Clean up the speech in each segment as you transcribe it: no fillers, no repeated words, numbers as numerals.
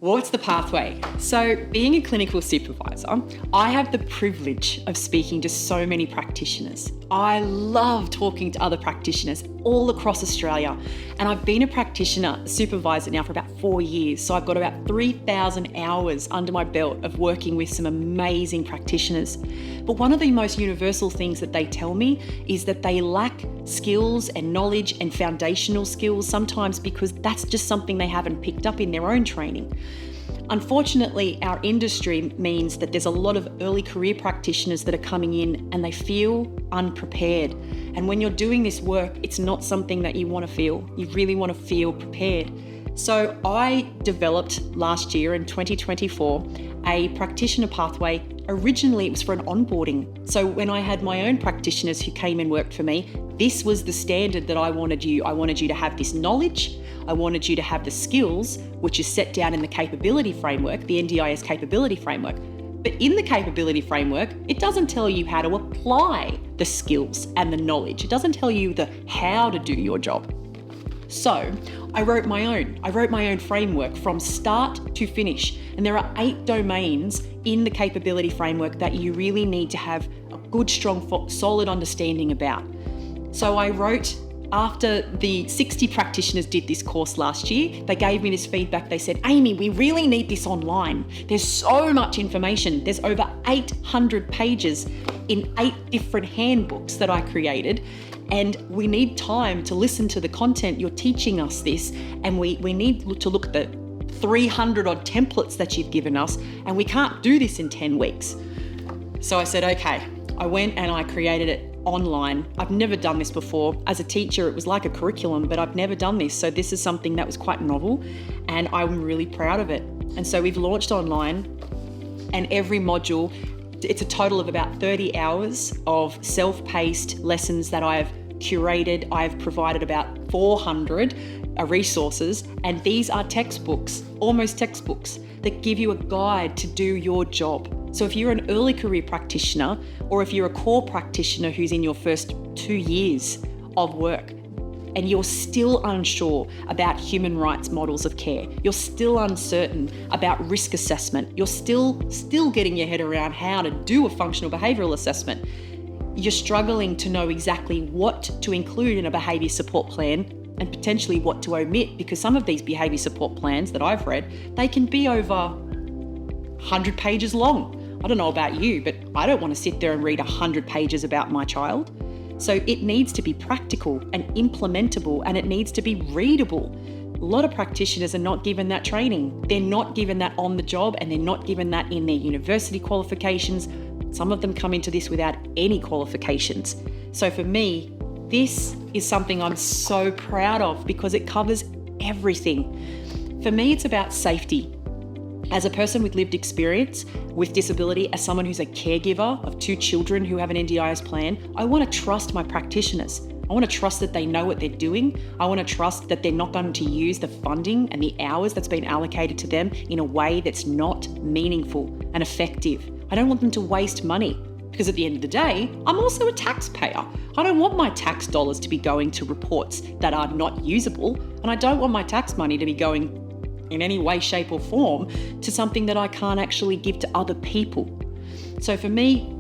What's the pathway? So being a clinical supervisor, I have the privilege of speaking to so many practitioners. I love talking to other practitioners all across Australia. And I've been a practitioner supervisor now for about 4 years. So I've got about 3,000 hours under my belt of working with some amazing practitioners. But one of the most universal things that they tell me is that they lack skills and knowledge and foundational skills, sometimes because that's just something they haven't picked up in their own training. Unfortunately, our industry means that there's a lot of early career practitioners that are coming in and they feel unprepared. And when you're doing this work, it's not something that you want to feel. You really want to feel prepared. So I developed last year in 2024 a practitioner pathway. Originally, it was for an onboarding. So when I had my own practitioners who came and worked for me, this was the standard that I wanted you. I wanted you to have this knowledge. I wanted you to have the skills, which is set down in the capability framework, the NDIS Capability Framework. But in the capability framework, it doesn't tell you how to apply the skills and the knowledge. It doesn't tell you the how to do your job. So I wrote my own framework from start to finish. And there are 8 domains in the capability framework that you really need to have a good, strong, solid understanding about. So I wrote, after the 60 practitioners did this course last year, they gave me this feedback. They said, Amy, we really need this online. There's so much information. There's over 800 pages in 8 different handbooks that I created. And we need time to listen to the content. You're teaching us this. And we need to look at the 300 odd templates that you've given us. And we can't do this in 10 weeks. So I said, okay. I went and I created it online. I've never done this before. As a teacher, it was like a curriculum, but I've never done this. So this is something that was quite novel and I'm really proud of it. And so we've launched online, and every module, it's a total of about 30 hours of self-paced lessons that I have curated. I've provided about 400 resources, and these are textbooks, almost textbooks, that give you a guide to do your job. So if you're an early career practitioner, or if you're a core practitioner who's in your first 2 years of work, and you're still unsure about human rights models of care, you're still uncertain about risk assessment, you're still getting your head around how to do a functional behavioural assessment, you're struggling to know exactly what to include in a behaviour support plan and potentially what to omit, because some of these behaviour support plans that I've read, they can be over 100 pages long. I don't know about you, but I don't want to sit there and read 100 pages about my child. So it needs to be practical and implementable, and it needs to be readable. A lot of practitioners are not given that training. They're not given that on the job, and they're not given that in their university qualifications. Some of them come into this without any qualifications. So for me, this is something I'm so proud of because it covers everything. For me, it's about safety. As a person with lived experience with disability, as someone who's a caregiver of 2 children who have an NDIS plan, I want to trust my practitioners. I want to trust that they know what they're doing. I want to trust that they're not going to use the funding and the hours that's been allocated to them in a way that's not meaningful and effective. I don't want them to waste money, because at the end of the day, I'm also a taxpayer. I don't want my tax dollars to be going to reports that are not usable, and I don't want my tax money to be going in any way, shape or form to something that I can't actually give to other people. So for me,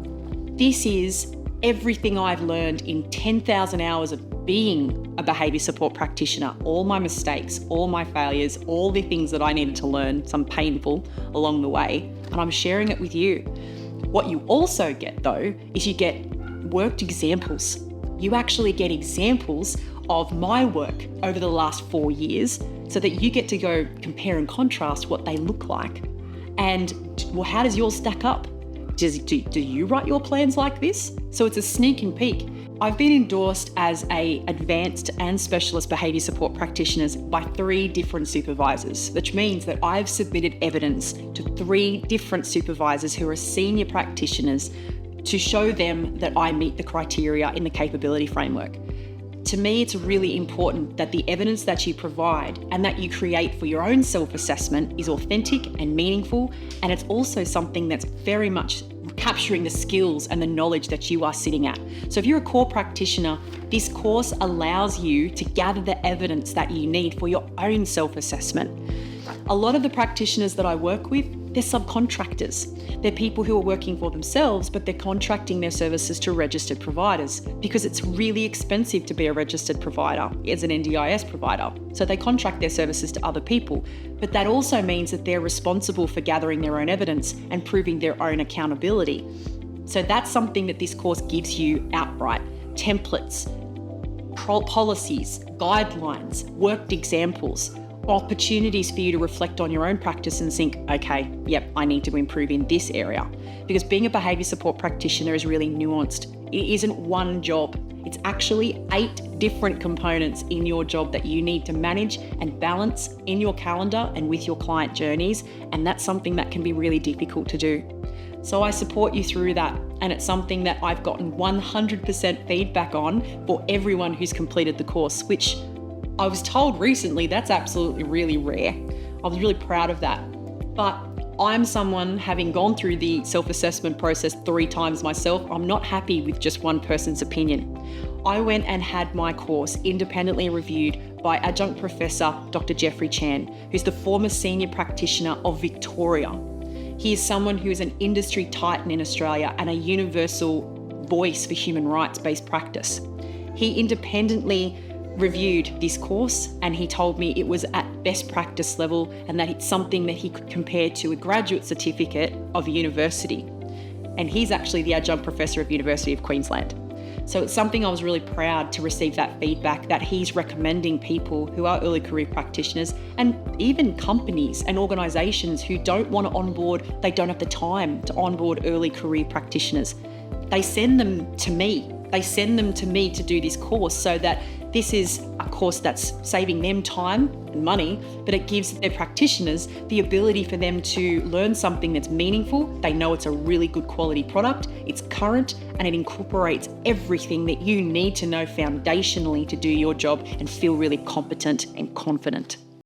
this is everything I've learned in 10,000 hours of being a behaviour support practitioner, all my mistakes, all my failures, all the things that I needed to learn, some painful along the way, and I'm sharing it with you. What you also get though, is you get worked examples. You actually get examples of my work over the last 4 years, so that you get to go compare and contrast what they look like. And well, how does yours stack up? Do you write your plans like this? So it's a sneak and peek. I've been endorsed as an advanced and specialist behaviour support practitioners by 3 different supervisors, which means that I've submitted evidence to 3 different supervisors who are senior practitioners to show them that I meet the criteria in the capability framework. To me, it's really important that the evidence that you provide and that you create for your own self-assessment is authentic and meaningful, and it's also something that's very much capturing the skills and the knowledge that you are sitting at. So if you're a core practitioner, this course allows you to gather the evidence that you need for your own self-assessment. A lot of the practitioners that I work with, they're subcontractors. They're people who are working for themselves, but they're contracting their services to registered providers because it's really expensive to be a registered provider as an NDIS provider. So they contract their services to other people. But that also means that they're responsible for gathering their own evidence and proving their own accountability. So that's something that this course gives you outright. Templates, policies, guidelines, worked examples, opportunities for you to reflect on your own practice and think, okay, yep, I need to improve in this area. Because being a behaviour support practitioner is really nuanced. It isn't one job. It's actually 8 different components in your job that you need to manage and balance in your calendar and with your client journeys. And that's something that can be really difficult to do. So I support you through that. And it's something that I've gotten 100% feedback on for everyone who's completed the course, which I was told recently that's absolutely really rare. I was really proud of that. But I'm someone, having gone through the self-assessment process 3 times myself, I'm not happy with just one person's opinion. I went and had my course independently reviewed by Adjunct Professor Dr. Jeffrey Chan, who's the former Senior Practitioner of Victoria. He is someone who is an industry titan in Australia and a universal voice for human rights-based practice. He independently reviewed this course and he told me it was at best practice level and that it's something that he could compare to a graduate certificate of a university. And he's actually the Adjunct Professor of University of Queensland. So it's something I was really proud to receive that feedback, that he's recommending people who are early career practitioners and even companies and organisations who don't want to onboard, they don't have the time to onboard early career practitioners. They send them to me. They send them to me to do this course so that this is a course that's saving them time and money, but it gives their practitioners the ability for them to learn something that's meaningful. They know it's a really good quality product, it's current, and it incorporates everything that you need to know foundationally to do your job and feel really competent and confident.